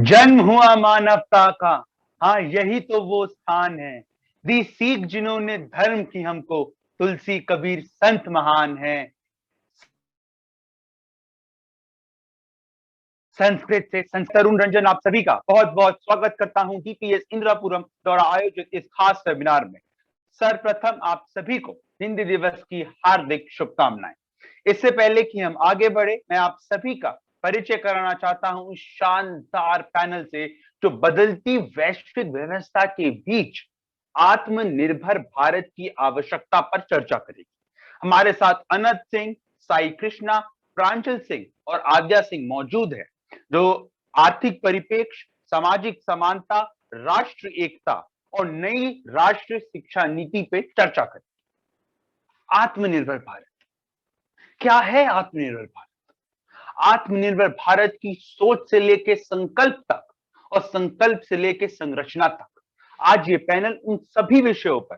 जन्म हुआ मानवता का। हाँ, यही तो वो स्थान है। दी सीख जिन्होंने धर्म की हमको। तुलसी कबीर संत महान है। संस्कृत से संत तरुण रंजन आप सभी का बहुत बहुत स्वागत करता हूं डीपीएस इंदिरापुरम द्वारा आयोजित इस खास वेबिनार में। सर्वप्रथम आप सभी को हिंदी दिवस की हार्दिक शुभकामनाएं। इससे पहले कि हम आगे बढ़े, मैं आप सभी का परिचय कराना चाहता हूं इस शानदार पैनल से, जो बदलती वैश्विक व्यवस्था के बीच आत्मनिर्भर भारत की आवश्यकता पर चर्चा करेगी। हमारे साथ अनंत सिंह, साई कृष्णा, प्रांजल सिंह और आद्या सिंह मौजूद है, जो आर्थिक परिप्रेक्ष्य, सामाजिक समानता, राष्ट्र एकता और नई राष्ट्रीय शिक्षा नीति पे चर्चा करें। आत्मनिर्भर भारत क्या है? आत्मनिर्भर भारत आत्मनिर्भर भारत की सोच से लेकर संकल्प तक और संकल्प से लेकर संरचना तक आज ये पैनल उन सभी विषयों पर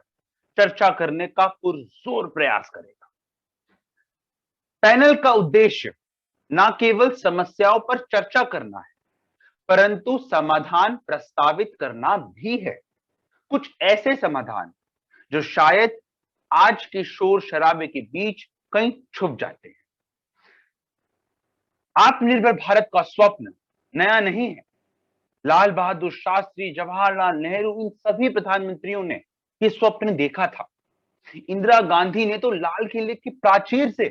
चर्चा करने का पुरजोर प्रयास करेगा। पैनल का उद्देश्य न केवल समस्याओं पर चर्चा करना है, परंतु समाधान प्रस्तावित करना भी है। कुछ ऐसे समाधान जो शायद आज के शोर शराबे के बीच कहीं छुप जाते हैं। आत्मनिर्भर भारत का स्वप्न नया नहीं है। लाल बहादुर शास्त्री, जवाहरलाल नेहरू, इन सभी प्रधानमंत्रियों ने यह स्वप्न देखा था। इंदिरा गांधी ने तो लाल किले की प्राचीर से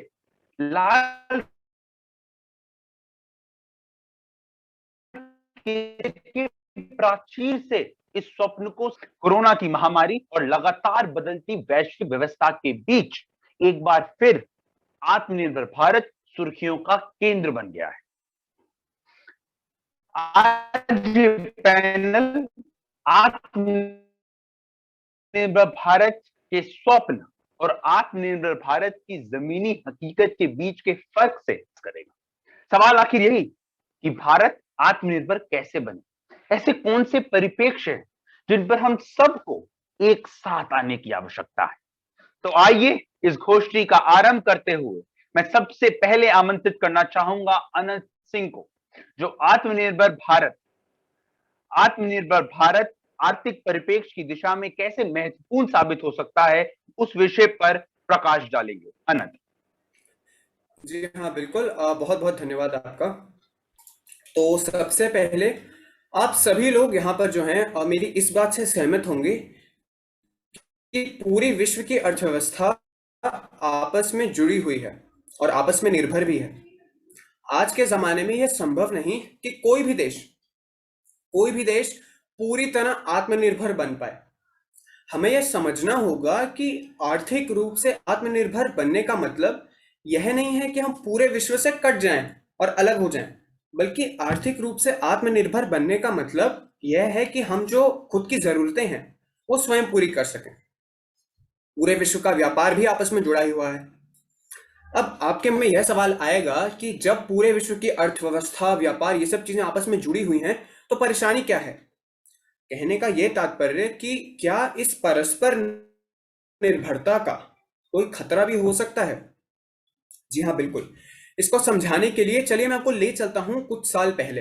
लाल के प्राचीर से इस स्वप्न को कोरोना की महामारी और लगातार बदलती वैश्विक व्यवस्था के बीच एक बार फिर आत्मनिर्भर भारत सुर्खियों का केंद्र बन गया है। आज ये पैनल आत्मनिर्भर भारत के स्वप्न और आत्मनिर्भर भारत की जमीनी हकीकत के बीच के फर्क से करेगा। सवाल आखिर यही कि भारत आत्मनिर्भर कैसे बने। ऐसे कौन से परिप्रेक्ष्य हैं जिन पर हम सबको एक साथ आने की आवश्यकता है। तो आइए इस गोष्ठी का आरंभ करते हुए मैं सबसे पहले आमंत्रित करना चाहूंगा अनंत सिंह को, जो आत्मनिर्भर भारत आर्थिक परिप्रेक्ष्य की दिशा में कैसे महत्वपूर्ण साबित हो सकता है, उस विषय पर प्रकाश डालेंगे। अनंत जी हाँ, बिल्कुल। बहुत बहुत धन्यवाद आपका। तो सबसे पहले आप सभी लोग यहाँ पर जो हैं मेरी इस बात से सहमत होंगे कि पूरी विश्व की अर्थव्यवस्था आपस में जुड़ी हुई है और आपस में निर्भर भी है। आज के ज़माने में यह संभव नहीं कि कोई भी देश पूरी तरह आत्मनिर्भर बन पाए। हमें यह समझना होगा कि आर्थिक रूप से आत्मनिर्भर बनने का मतलब यह नहीं है कि हम पूरे विश्व से कट जाएं और अलग हो जाएं, बल्कि आर्थिक रूप से आत्मनिर्भर बनने का मतलब यह है कि हम जो खुद की ज़रूरतें हैं वो स्वयं पूरी कर सकें। पूरे विश्व का व्यापार भी आपस में जुड़ा ही हुआ है। अब आपके मन में यह सवाल आएगा कि जब पूरे विश्व की अर्थव्यवस्था, व्यापार, ये सब चीज़ें आपस में जुड़ी हुई हैं तो परेशानी क्या है। कहने का यह तात्पर्य कि क्या इस परस्पर निर्भरता का कोई खतरा भी हो सकता है। जी हाँ, बिल्कुल। इसको समझाने के लिए चलिए मैं आपको ले चलता हूँ कुछ साल पहले।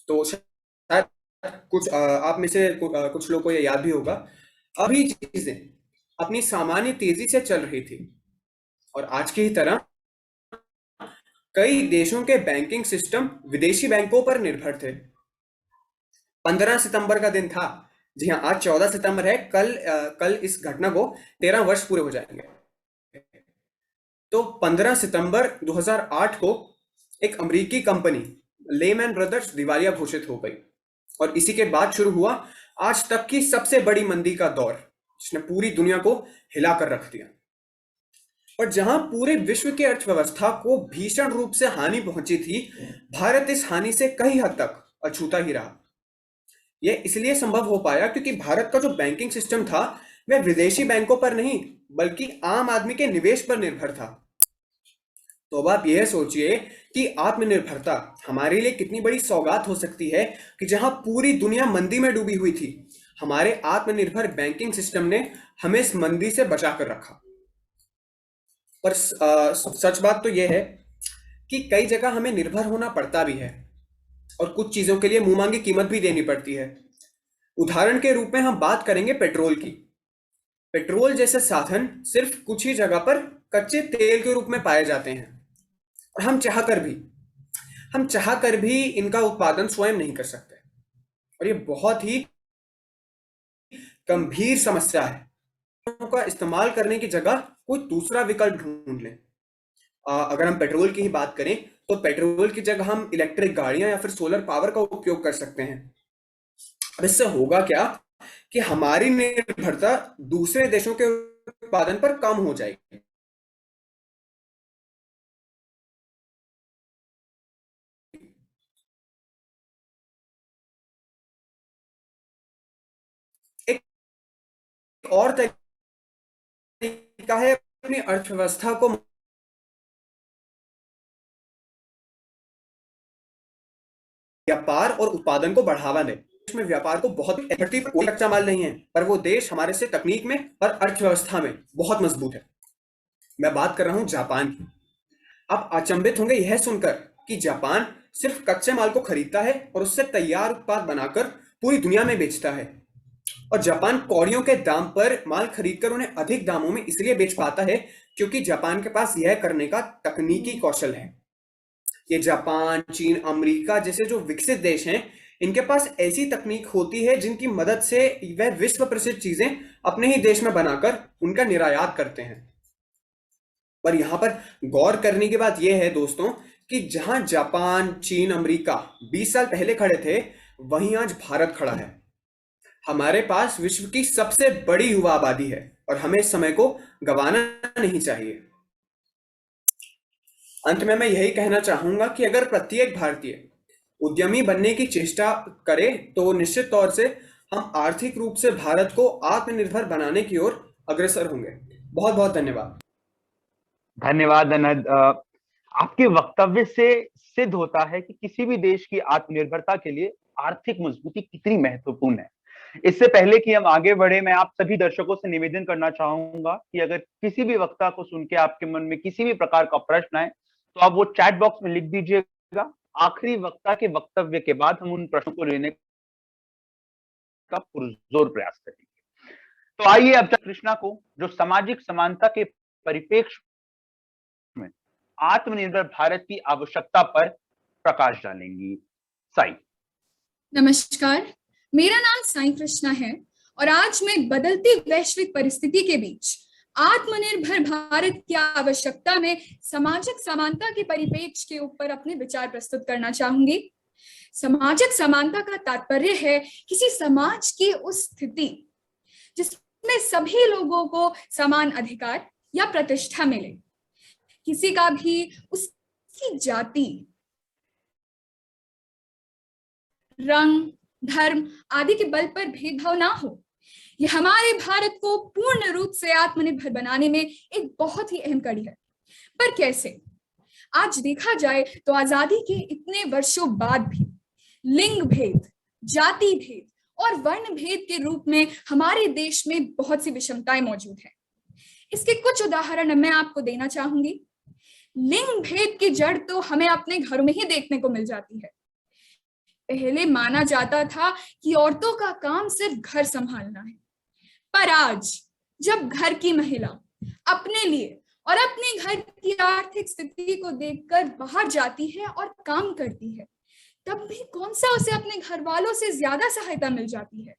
तो शायद कुछ आप में से कुछ लोगों को ये याद भी होगा। अभी चीजें अपनी सामान्य तेजी से चल रही थी और आज की ही तरह कई देशों के बैंकिंग सिस्टम विदेशी बैंकों पर निर्भर थे। 15 सितंबर का दिन था। जी हाँ, आज 14 सितंबर है। कल इस घटना को 13 वर्ष पूरे हो जाएंगे। तो 15 सितंबर 2008 को एक अमेरिकी कंपनी लेमैन ब्रदर्स दिवालिया घोषित हो गई और इसी के बाद शुरू हुआ आज तक की सबसे बड़ी मंदी का दौर, जिसने पूरी दुनिया को हिलाकर रख दिया। और जहां पूरे विश्व की अर्थव्यवस्था को भीषण रूप से हानि पहुंची थी, भारत इस हानि से कई हद तक अछूता ही रहा। यह इसलिए संभव हो पाया क्योंकि भारत का जो बैंकिंग सिस्टम था वह विदेशी बैंकों पर नहीं बल्कि आम आदमी के निवेश पर निर्भर था। तो अब आप यह सोचिए कि आत्मनिर्भरता हमारे लिए कितनी बड़ी सौगात हो सकती है कि जहां पूरी दुनिया मंदी में डूबी हुई थी, हमारे आत्मनिर्भर बैंकिंग सिस्टम ने हमें इस मंदी से बचा कर रखा। पर सच बात तो यह है कि कई जगह हमें निर्भर होना पड़ता भी है। और कुछ चीजों के लिए मुंह मांगी कीमत भी देनी पड़ती है। उदाहरण के रूप में हम बात करेंगे पेट्रोल की। पेट्रोल जैसे साधन सिर्फ कुछ ही जगह पर कच्चे तेल के रूप में पाए जाते हैं, और हम चाहकर भी इनका उत्पादन स्वयं नहीं कर सकते, और ये बहुत ही गंभीर समस्या है। का इस्तेमाल करने की जगह कोई दूसरा विकल्प ढूंढ लें। अगर हम पेट्रोल की ही बात करें तो पेट्रोल की जगह हम इलेक्ट्रिक गाड़ियां या फिर सोलर पावर का उपयोग कर सकते हैं। अब इससे होगा क्या कि हमारी निर्भरता दूसरे देशों के उत्पादन पर कम हो जाएगी। एक और तरीका है अपनी अर्थव्यवस्था को व्यापार और उत्पादन को बढ़ावा दें। देश में व्यापार को बहुत धरती पर कोई कच्चा माल नहीं है, पर वो देश हमारे से तकनीक में और अर्थव्यवस्था में बहुत मजबूत है। मैं बात कर रहा हूं जापान की। आप अचंभित होंगे यह सुनकर कि जापान सिर्फ कच्चे माल को खरीदता है और उससे तैयार उत्पाद बनाकर पूरी दुनिया में बेचता है। और जापान कौड़ियों के दाम पर माल खरीदकर उन्हें अधिक दामों में इसलिए बेच पाता है क्योंकि जापान के पास यह करने का तकनीकी कौशल है। ये जापान, चीन, अमेरिका जैसे जो विकसित देश हैं, इनके पास ऐसी तकनीक होती है जिनकी मदद से वह विश्व प्रसिद्ध चीजें अपने ही देश में बनाकर उनका निर्यात करते हैं। पर यहां पर गौर करने की बात यह है दोस्तों कि जहां जापान, चीन, अमेरिका 20 साल पहले खड़े थे, वहीं आज भारत खड़ा है। हमारे पास विश्व की सबसे बड़ी युवा आबादी है और हमें इस समय को गंवाना नहीं चाहिए। अंत में मैं यही कहना चाहूंगा कि अगर प्रत्येक भारतीय उद्यमी बनने की चेष्टा करे तो निश्चित तौर से हम आर्थिक रूप से भारत को आत्मनिर्भर बनाने की ओर अग्रसर होंगे। बहुत बहुत धन्यवाद। धन्यवाद अनंत। आपके वक्तव्य से सिद्ध होता है कि किसी भी देश की आत्मनिर्भरता के लिए आर्थिक मजबूती कितनी महत्वपूर्ण है। इससे पहले कि हम आगे बढ़े, मैं आप सभी दर्शकों से निवेदन करना चाहूंगा कि अगर किसी भी वक्ता को सुन के आपके मन में किसी भी प्रकार का प्रश्न आए तो आप वो चैट बॉक्स में लिख दीजिएगा। आखिरी वक्ता के वक्तव्य के बाद हम उन प्रश्नों को लेने का पुरजोर प्रयास करेंगे। तो आइए अब तक कृष्णा को जो सामाजिक समानता के परिप्रेक्ष्य में आत्मनिर्भर भारत की आवश्यकता पर प्रकाश डालेंगी। साई। नमस्कार, मेरा नाम साई कृष्णा है और आज मैं बदलती वैश्विक परिस्थिति के बीच आत्मनिर्भर भारत की आवश्यकता में सामाजिक समानता के परिप्रेक्ष्य के ऊपर अपने विचार प्रस्तुत करना चाहूंगी। सामाजिक समानता का तात्पर्य है किसी समाज की उस स्थिति जिसमें सभी लोगों को समान अधिकार या प्रतिष्ठा मिले, किसी का भी उसकी जाति, रंग, धर्म आदि के बल पर भेदभाव ना हो। यह हमारे भारत को पूर्ण रूप से आत्मनिर्भर बनाने में एक बहुत ही अहम कड़ी है। पर कैसे? आज देखा जाए तो आजादी के इतने वर्षों बाद भी लिंग भेद, जाति भेद और वर्ण भेद के रूप में हमारे देश में बहुत सी विषमताएं मौजूद हैं। इसके कुछ उदाहरण मैं आपको देना चाहूंगी। लिंग भेद की जड़ तो हमें अपने घरों में ही देखने को मिल जाती है। पहले माना जाता था कि औरतों का काम सिर्फ घर संभालना है, पर आज जब घर की महिला अपने लिए और अपने घर की आर्थिक स्थिति को देखकर बाहर जाती है और काम करती है, तब भी कौन सा उसे अपने घर वालों से ज्यादा सहायता मिल जाती है।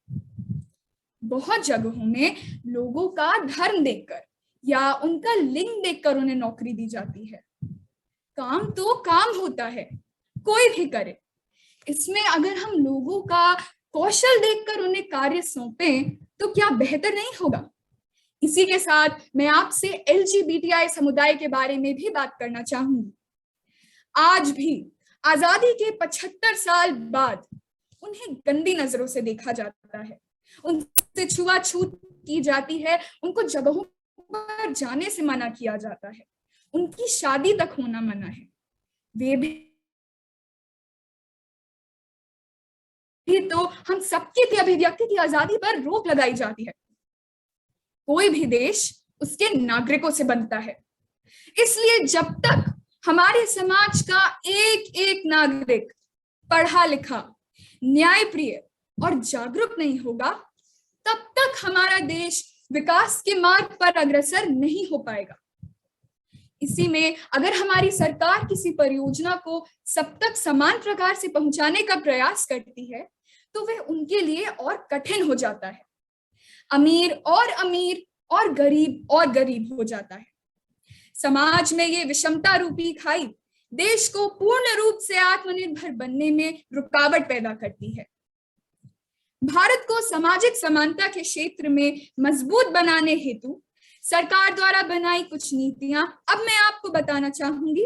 बहुत जगहों में लोगों का धर्म देखकर या उनका लिंग देखकर उन्हें नौकरी दी जाती है। काम तो काम होता है, कोई भी करे। इसमें अगर हम लोगों का कौशल देखकर उन्हें कार्य सौंपें तो क्या बेहतर नहीं होगा? इसी के साथ मैं आपसे LGBTI समुदाय के बारे में भी बात करना चाहूंगी। आज भी आजादी के 75 साल बाद उन्हें गंदी नजरों से देखा जाता है, उनसे छुआछूत की जाती है, उनको जगहों पर जाने से मना किया जाता है, उनकी शादी तक होना मना है। वे भी तो हम सबके अभिव्यक्ति की आजादी पर रोक लगाई जाती है। कोई भी देश उसके नागरिकों से बनता है, इसलिए जब तक हमारे समाज का एक एक नागरिक पढ़ा लिखा, न्यायप्रिय और जागरूक नहीं होगा, तब तक हमारा देश विकास के मार्ग पर अग्रसर नहीं हो पाएगा। इसी में अगर हमारी सरकार किसी परियोजना को सब तक समान प्रकार से पहुंचाने का प्रयास करती है, तो वह उनके लिए और कठिन हो जाता है। अमीर और गरीब हो जाता है। समाज में ये विषमता रूपी खाई देश को पूर्ण रूप से आत्मनिर्भर बनने में रुकावट पैदा करती है। भारत को सामाजिक समानता के क्षेत्र में मजबूत बनाने हेतु सरकार द्वारा बनाई कुछ नीतियां अब मैं आपको बताना चाहूंगी,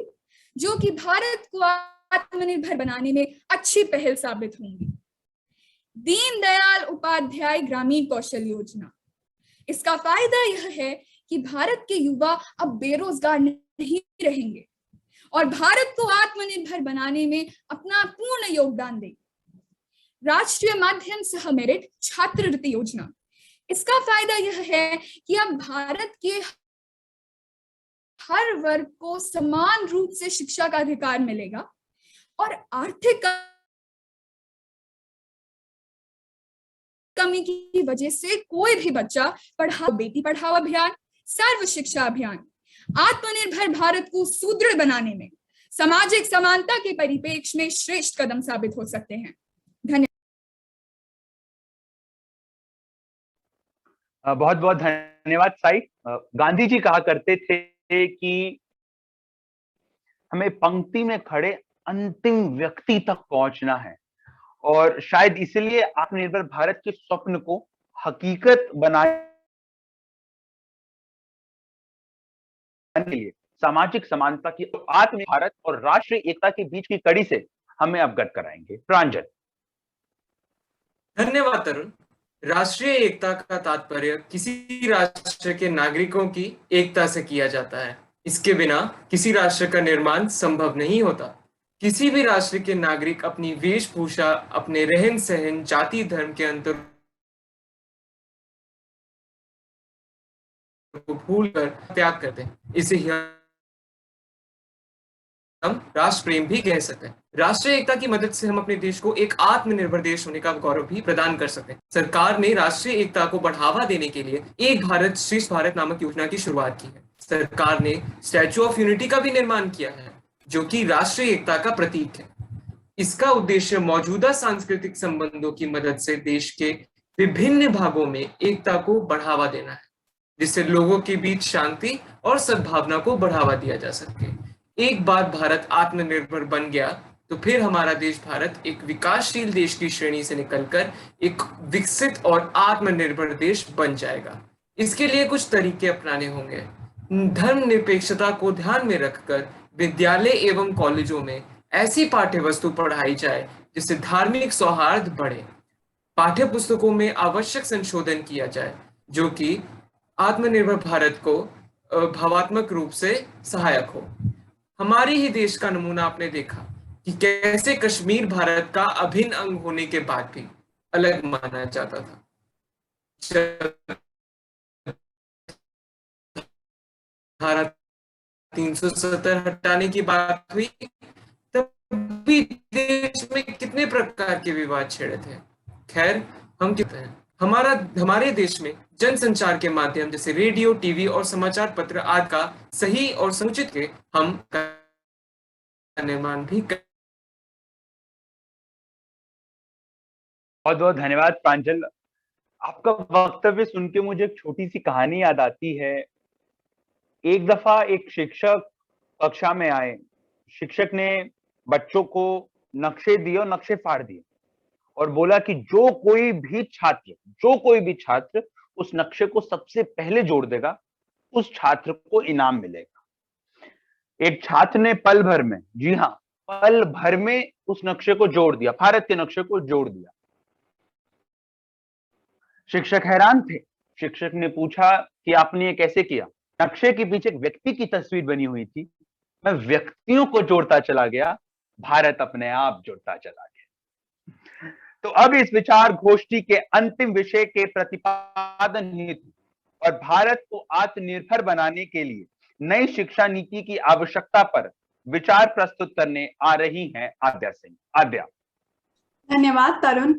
जो कि भारत को आत्मनिर्भर बनाने में अच्छी पहल साबित होंगी। दीनदयाल उपाध्याय ग्रामीण कौशल योजना, इसका फायदा यह है कि भारत के युवा अब बेरोजगार नहीं रहेंगे और भारत को आत्मनिर्भर बनाने में अपना पूर्ण योगदान देंगे। राष्ट्रीय माध्यम सह मेरिट छात्रवृत्ति योजना, इसका फायदा यह है कि अब भारत के हर वर्ग को समान रूप से शिक्षा का अधिकार मिलेगा और आर्थिक कमी की वजह से कोई भी बच्चा बेटी पढ़ाओ अभियान, सर्व शिक्षा अभियान आत्मनिर्भर भारत को सुदृढ़ बनाने में सामाजिक समानता के परिप्रेक्ष्य में श्रेष्ठ कदम साबित हो सकते हैं। धन्यवाद। बहुत बहुत धन्यवाद साई। गांधी जी कहा करते थे कि हमें पंक्ति में खड़े अंतिम व्यक्ति तक पहुंचना है, और शायद इसलिए आत्मनिर्भर भारत के स्वप्न को हकीकत बनाने के लिए सामाजिक समानता की, आत्मनिर्भर भारत और राष्ट्रीय एकता के बीच की कड़ी से हमें अवगत कराएंगे। प्रांजल। धन्यवाद तरुण। राष्ट्रीय एकता का तात्पर्य किसी राष्ट्र के नागरिकों की एकता से किया जाता है। इसके बिना किसी राष्ट्र का निर्माण संभव नहीं होता। किसी भी राष्ट्र के नागरिक अपनी वेशभूषा, अपने रहन सहन, जाति धर्म के अंतर को भूलकर त्याग करते हैं। इसे ही हम राष्ट्र प्रेम भी कह सकते हैं। राष्ट्रीय एकता की मदद से हम अपने देश को एक आत्मनिर्भर देश होने का गौरव भी प्रदान कर सकते हैं। सरकार ने राष्ट्रीय एकता को बढ़ावा देने के लिए एक भारत श्रेष्ठ भारत नामक योजना की शुरुआत की है। सरकार ने स्टैच्यू ऑफ यूनिटी का भी निर्माण किया है, जो कि राष्ट्रीय एकता का प्रतीक है। इसका उद्देश्य मौजूदा सांस्कृतिक संबंधों की मदद से देश के विभिन्न भागों में एकता को बढ़ावा देना है, जिससे लोगों के बीच शांति और सद्भावना को बढ़ावा दिया जा सके। एक बार भारत आत्मनिर्भर बन गया तो फिर हमारा देश भारत एक विकासशील देश की श्रेणी से निकलकर एक विकसित और आत्मनिर्भर देश बन जाएगा। इसके लिए कुछ तरीके अपनाने होंगे। धर्मनिरपेक्षता को ध्यान में रखकर विद्यालय एवं कॉलेजों में ऐसी पाठ्य वस्तु पढ़ाई जाए जिससे धार्मिक सौहार्द बढ़े। पाठ्य पुस्तकों में आवश्यक संशोधन किया जाए जो कि आत्मनिर्भर भारत को भावात्मक रूप से सहायक हो। हमारे ही देश का नमूना आपने देखा कि कैसे कश्मीर भारत का अभिन्न अंग होने के बाद भी अलग माना जाता था। धारा 370 हटाने की बात हुई तब भी देश में कितने प्रकार के विवाद छिड़े थे। खैर, हम कहते हैं हमारे देश में जनसंचार के माध्यम जैसे रेडियो, टीवी और समाचार पत्र आदि का सही और समुचित के हम निर्माण भी कर। बहुत बहुत धन्यवाद प्रांजल। आपका वक्तव्य सुन के मुझे एक छोटी सी कहानी याद आती है। एक दफा एक शिक्षक कक्षा में आए। शिक्षक ने बच्चों को नक्शे दिए और नक्शे फाड़ दिए और बोला कि जो कोई भी छात्र उस नक्शे को सबसे पहले जोड़ देगा, उस छात्र को इनाम मिलेगा। एक छात्र ने पल भर में, जी हाँ, पल भर में उस नक्शे को जोड़ दिया, भारत के नक्शे को जोड़ दिया। शिक्षक हैरान थे। शिक्षक ने पूछा कि आपने ये कैसे किया? नक्शे के पीछे एक व्यक्ति की तस्वीर बनी हुई थी, मैं व्यक्तियों को जोड़ता चला गया, भारत अपने आप जुड़ता चला गया। तो अब इस विचार गोष्ठी के अंतिम विषय के प्रतिपादन हेतु और भारत को आत्मनिर्भर बनाने के लिए नई शिक्षा नीति की आवश्यकता पर विचार प्रस्तुत करने आ रही हैं आद्या सिंह। आद्या। धन्यवाद तरुण।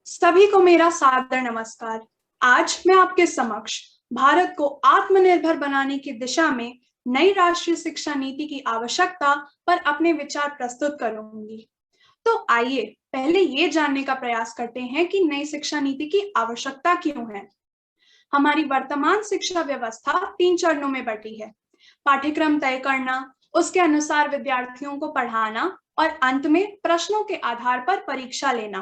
सभी को मेरा सादर नमस्कार। आज मैं आपके समक्ष भारत को आत्मनिर्भर बनाने की दिशा में नई राष्ट्रीय शिक्षा नीति की आवश्यकता पर अपने विचार प्रस्तुत करूंगी। तो आइए पहले ये जानने का प्रयास करते हैं कि नई शिक्षा नीति की आवश्यकता क्यों है। हमारी वर्तमान शिक्षा व्यवस्था 3 चरणों में बटी है। पाठ्यक्रम तय करना, उसके अनुसार विद्यार्थियों को पढ़ाना और अंत में प्रश्नों के आधार पर परीक्षा लेना।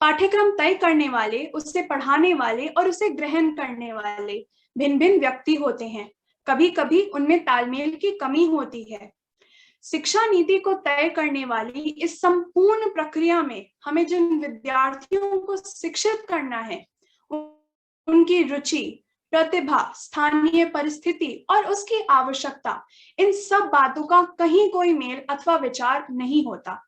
पाठ्यक्रम तय करने वाले, उससे पढ़ाने वाले और उसे ग्रहण करने वाले भिन्न भिन्न व्यक्ति होते हैं। कभी कभी उनमें तालमेल की कमी होती है। शिक्षा नीति को तय करने वाली इस संपूर्ण प्रक्रिया में हमें जिन विद्यार्थियों को शिक्षित करना है, उनकी रुचि, प्रतिभा, स्थानीय परिस्थिति और उसकी आवश्यकता, इन सब बातों का कहीं कोई मेल अथवा विचार नहीं होता।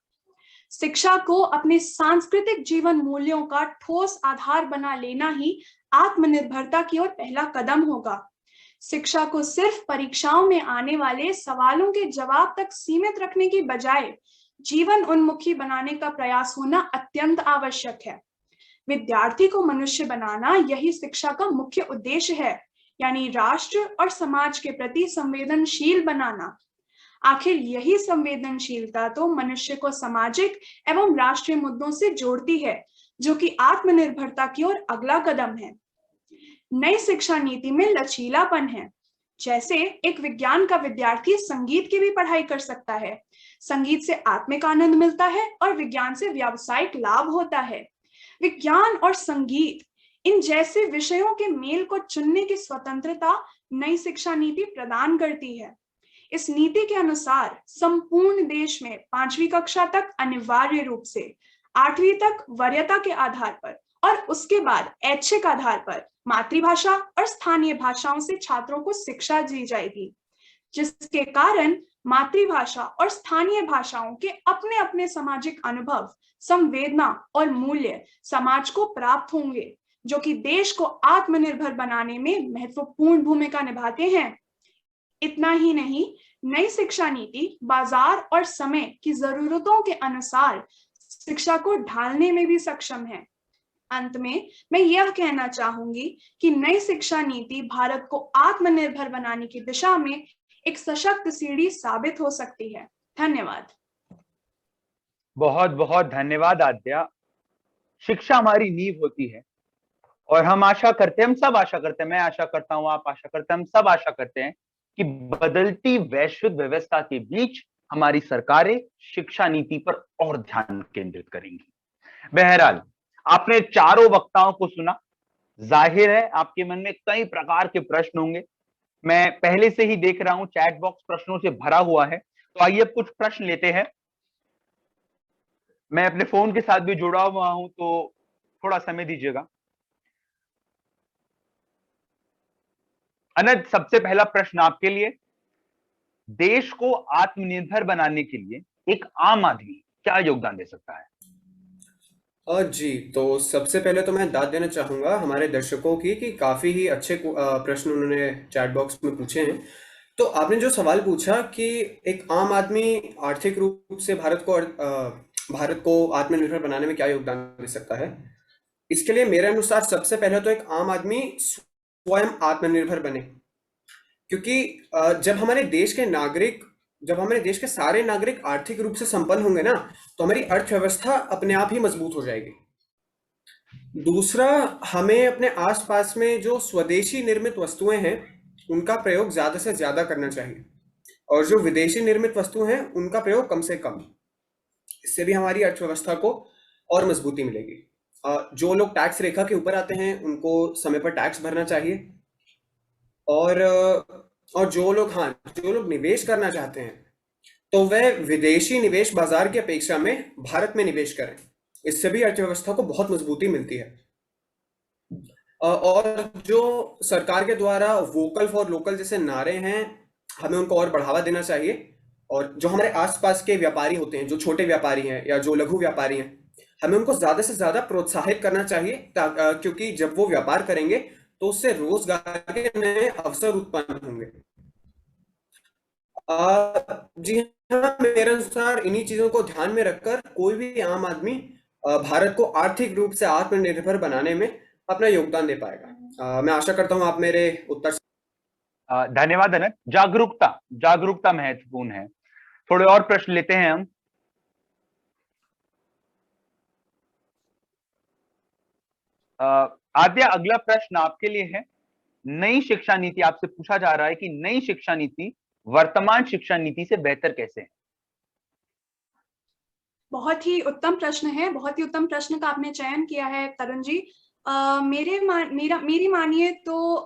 शिक्षा को अपने सांस्कृतिक जीवन मूल्यों का ठोस आधार बना लेना ही आत्मनिर्भरता की ओर पहला कदम होगा। शिक्षा को सिर्फ परीक्षाओं में आने वाले सवालों के जवाब तक सीमित रखने की बजाय जीवन उन्मुखी बनाने का प्रयास होना अत्यंत आवश्यक है। विद्यार्थी को मनुष्य बनाना यही शिक्षा का मुख्य उद्देश्य है, यानी राष्ट्र और समाज के प्रति संवेदनशील बनाना। आखिर यही संवेदनशीलता तो मनुष्य को सामाजिक एवं राष्ट्रीय मुद्दों से जोड़ती है, जो कि आत्मनिर्भरता की ओर अगला कदम है। नई शिक्षा नीति में लचीलापन है। जैसे एक विज्ञान का विद्यार्थी संगीत की भी पढ़ाई कर सकता है। संगीत से आत्मिक आनंद मिलता है और विज्ञान से व्यावसायिक लाभ होता है। विज्ञान और संगीत, इन जैसे विषयों के मेल को चुनने की स्वतंत्रता नई शिक्षा नीति प्रदान करती है। इस नीति के अनुसार संपूर्ण देश में 5वीं कक्षा तक अनिवार्य रूप से, 8वीं तक वरीयता के आधार पर और उसके बाद ऐच्छिक आधार पर मातृभाषा और स्थानीय भाषाओं से छात्रों को शिक्षा दी जाएगी, जिसके कारण मातृभाषा और स्थानीय भाषाओं के अपने अपने सामाजिक अनुभव, संवेदना और मूल्य समाज को प्राप्त होंगे, जो कि देश को आत्मनिर्भर बनाने में महत्वपूर्ण भूमिका निभाते हैं। इतना ही नहीं, नई शिक्षा नीति बाजार और समय की जरूरतों के अनुसार शिक्षा को ढालने में भी सक्षम है। अंत में मैं यह कहना चाहूंगी कि नई शिक्षा नीति भारत को आत्मनिर्भर बनाने की दिशा में एक सशक्त सीढ़ी साबित हो सकती है। धन्यवाद। बहुत बहुत धन्यवाद आद्या। शिक्षा हमारी नींव होती है और हम आशा करते हैं, हम सब आशा करते हैं, मैं आशा करता हूं, आप आशा करते हैं, हम सब आशा करते हैं कि बदलती वैश्विक व्यवस्था के बीच हमारी सरकारें शिक्षा नीति पर और ध्यान केंद्रित करेंगी। बहरहाल, आपने चारों वक्ताओं को सुना। जाहिर है आपके मन में कई प्रकार के प्रश्न होंगे। मैं पहले से ही देख रहा हूं चैट बॉक्स प्रश्नों से भरा हुआ है, तो आइए कुछ प्रश्न लेते हैं। मैं अपने फोन के साथ भी जुड़ा हुआ हूं, तो थोड़ा समय दीजिएगा। अनंत, सबसे पहला प्रश्न आपके लिए। देश को आत्मनिर्भर बनाने के लिए एक आम आदमी क्या योगदान दे सकता है? जी, तो सबसे पहले तो मैं दाद देना चाहूँगा हमारे दर्शकों की कि काफ़ी ही अच्छे प्रश्न उन्होंने चैट बॉक्स में पूछे हैं। तो आपने जो सवाल पूछा कि एक आम आदमी आर्थिक रूप से भारत को आत्मनिर्भर बनाने में क्या योगदान दे सकता है, इसके लिए मेरे अनुसार सबसे पहले तो एक आम आदमी स्वयं आत्मनिर्भर बने। क्योंकि जब हमारे देश के सारे नागरिक आर्थिक रूप से संपन्न होंगे ना, तो हमारी अर्थव्यवस्था अपने आप ही मजबूत हो जाएगी। दूसरा, हमें अपने आसपास में जो स्वदेशी निर्मित वस्तुएं हैं उनका प्रयोग ज्यादा से ज्यादा करना चाहिए, और जो विदेशी निर्मित वस्तु हैं उनका प्रयोग कम से कम। इससे भी हमारी अर्थव्यवस्था को और मजबूती मिलेगी। जो लोग टैक्स रेखा के ऊपर आते हैं उनको समय पर टैक्स भरना चाहिए, और जो लोग निवेश करना चाहते हैं तो वह विदेशी निवेश बाजार की अपेक्षा में भारत में निवेश करें। इससे भी अर्थव्यवस्था को बहुत मजबूती मिलती है। और जो सरकार के द्वारा वोकल फॉर लोकल जैसे नारे हैं, हमें उनको और बढ़ावा देना चाहिए। और जो हमारे आसपास के व्यापारी होते हैं, जो छोटे व्यापारी हैं या जो लघु व्यापारी हैं, हमें उनको ज्यादा से ज्यादा प्रोत्साहित करना चाहिए, क्योंकि जब वो व्यापार करेंगे तो उससे रोजगार के नए अवसर उत्पन्न होंगे। जी हाँ, मेरे अनुसार इन्हीं चीजों को ध्यान में रखकर कोई भी आम आदमी भारत को आर्थिक रूप से आत्मनिर्भर बनाने में अपना योगदान दे पाएगा। मैं आशा करता हूं आप मेरे उत्तर धन्यवाद अनंत। जागरूकता महत्वपूर्ण है। थोड़े और प्रश्न लेते हैं हम। आद्या, अगला प्रश्न आपके लिए है। नई शिक्षा नीति, आपसे पूछा जा रहा है कि नई शिक्षा नीति वर्तमान शिक्षा नीति से बेहतर कैसे है? बहुत ही उत्तम प्रश्न है। बहुत ही उत्तम प्रश्न का आपने चयन किया है तरुण जी। मेरी मानिए तो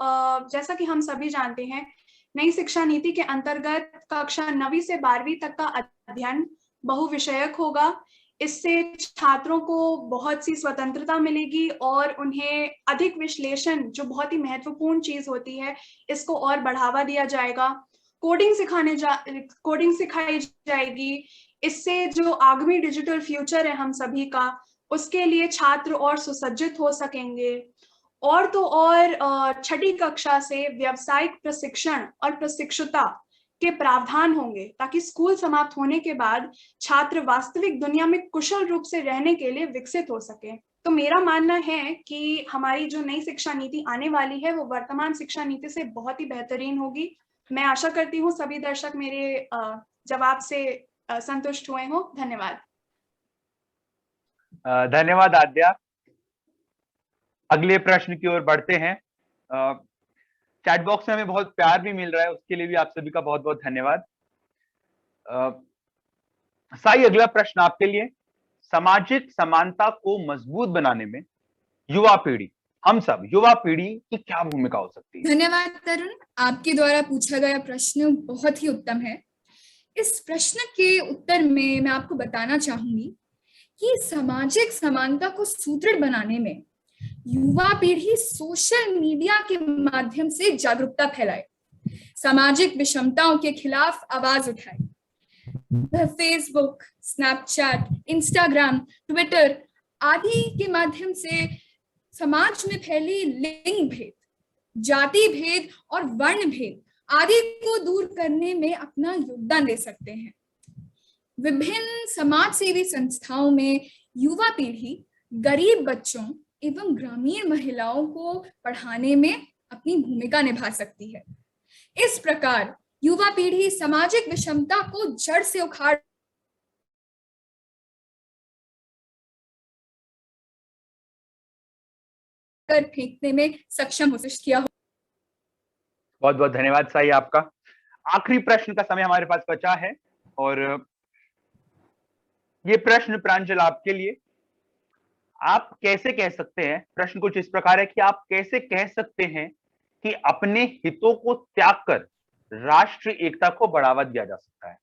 जैसा कि हम सभी जानते हैं, नई शिक्षा नीति के अंतर्गत कक्षा 9वीं से 12वीं तक का अध्ययन बहुविषयक होगा। इससे छात्रों को बहुत सी स्वतंत्रता मिलेगी और उन्हें अधिक विश्लेषण, जो बहुत ही महत्वपूर्ण चीज होती है, इसको और बढ़ावा दिया जाएगा। कोडिंग सिखाई जाएगी। इससे जो आगामी डिजिटल फ्यूचर है हम सभी का, उसके लिए छात्र और सुसज्जित हो सकेंगे। और तो और छठी कक्षा से व्यावसायिक प्रशिक्षण और प्रशिक्षुता के प्रावधान होंगे, ताकि स्कूल समाप्त होने के बाद छात्र वास्तविक दुनिया में कुशल रूप से रहने के लिए विकसित हो सके। तो मेरा मानना है कि हमारी जो नई शिक्षा नीति आने वाली है वो वर्तमान शिक्षा नीति से बहुत ही बेहतरीन होगी। मैं आशा करती हूँ सभी दर्शक मेरे जवाब से संतुष्ट हुए हो। धन्यवाद। धन्यवाद आद्या। अगले प्रश्न की ओर बढ़ते हैं। चैट बॉक्स में हमें बहुत प्यार भी मिल रहा है, उसके लिए भी आप सभी का बहुत बहुत धन्यवाद। साई, अगला प्रश्न आपके लिए। सामाजिक समानता को मजबूत बनाने में युवा पीढ़ी, हम सब युवा पीढ़ी की क्या भूमिका हो सकती है? धन्यवाद तरुण, आपके द्वारा पूछा गया प्रश्न बहुत ही उत्तम है। इस प्रश्न के उत्तर में मैं आपको बताना चाहूंगी कि सामाजिक समानता को सुदृढ़ बनाने में युवा पीढ़ी सोशल मीडिया के माध्यम से जागरूकता फैलाए, सामाजिक विषमताओं के खिलाफ आवाज उठाए। फेसबुक, स्नैपचैट, इंस्टाग्राम, ट्विटर आदि के माध्यम से समाज में फैली लिंग भेद, जाति भेद और वर्ण भेद आदि को दूर करने में अपना योगदान दे सकते हैं। विभिन्न समाज सेवी संस्थाओं में युवा पीढ़ी गरीब बच्चों एवं ग्रामीण महिलाओं को पढ़ाने में अपनी भूमिका निभा सकती है। इस प्रकार युवा पीढ़ी सामाजिक विषमता को जड़ से उखाड़ कर फेंकने में सक्षम हो किया। बहुत बहुत धन्यवाद साई आपका। आखिरी प्रश्न का समय हमारे पास बचा है और ये प्रश्न प्रांजल आपके लिए। आप कैसे कह सकते हैं, प्रश्न कुछ इस प्रकार है कि आप कैसे कह सकते हैं कि अपने हितों को त्याग कर राष्ट्रीय एकता को बढ़ावा दिया जा सकता है?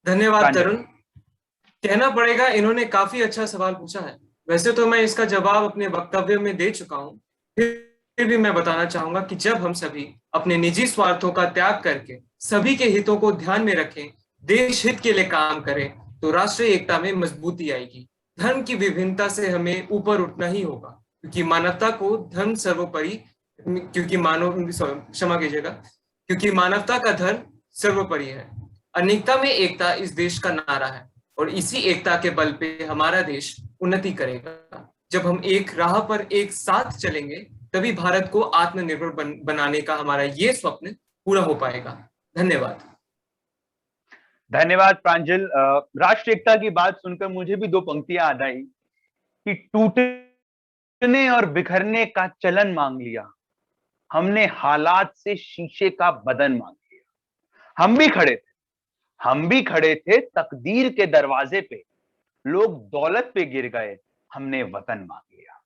धन्यवाद तरुण। कहना पड़ेगा इन्होंने काफी अच्छा सवाल पूछा है। वैसे तो मैं इसका जवाब अपने वक्तव्य में दे चुका हूं, फिर भी मैं बताना चाहूंगा कि जब हम सभी अपने निजी स्वार्थों का त्याग करके सभी के हितों को ध्यान में रखें, देश हित के लिए काम करें, तो राष्ट्रीय एकता में मजबूती आएगी। धर्म की विभिन्नता से हमें ऊपर उठना ही होगा, क्योंकि मानवता को धर्म सर्वोपरि, क्योंकि क्षमा कीजिएगा, क्योंकि मानवता का धर्म सर्वोपरि है। अनेकता में एकता इस देश का नारा है और इसी एकता के बल पे हमारा देश उन्नति करेगा। जब हम एक राह पर एक साथ चलेंगे, तभी भारत को आत्मनिर्भर बनाने का हमारा ये स्वप्न पूरा हो पाएगा। धन्यवाद। धन्यवाद प्रांजल। राष्ट्रीय एकता की बात सुनकर मुझे भी दो पंक्तियां याद आई कि टूटने और बिखरने का चलन मांग लिया, हमने हालात से शीशे का बदन मांग लिया। हम भी खड़े थे तकदीर के दरवाजे पे, लोग दौलत पे गिर गए, हमने वतन मांग लिया।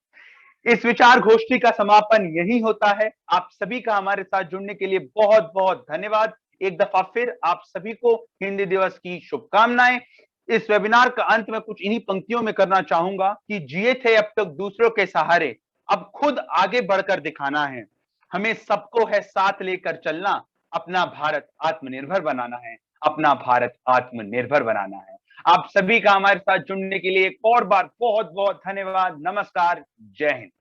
इस विचार गोष्ठी का समापन यही होता है। आप सभी का हमारे साथ जुड़ने के लिए बहुत बहुत धन्यवाद। एक दफा फिर आप सभी को हिंदी दिवस की शुभकामनाएं। इस वेबिनार का अंत में कुछ इन्हीं पंक्तियों में करना चाहूंगा कि जिए थे अब तक दूसरों के सहारे, अब खुद आगे बढ़कर दिखाना है। हमें सबको है साथ लेकर चलना, अपना भारत आत्मनिर्भर बनाना है, अपना भारत आत्मनिर्भर बनाना है। आप सभी का हमारे साथ जुड़ने के लिए एक और बार बहुत बहुत धन्यवाद। नमस्कार, जय हिंद।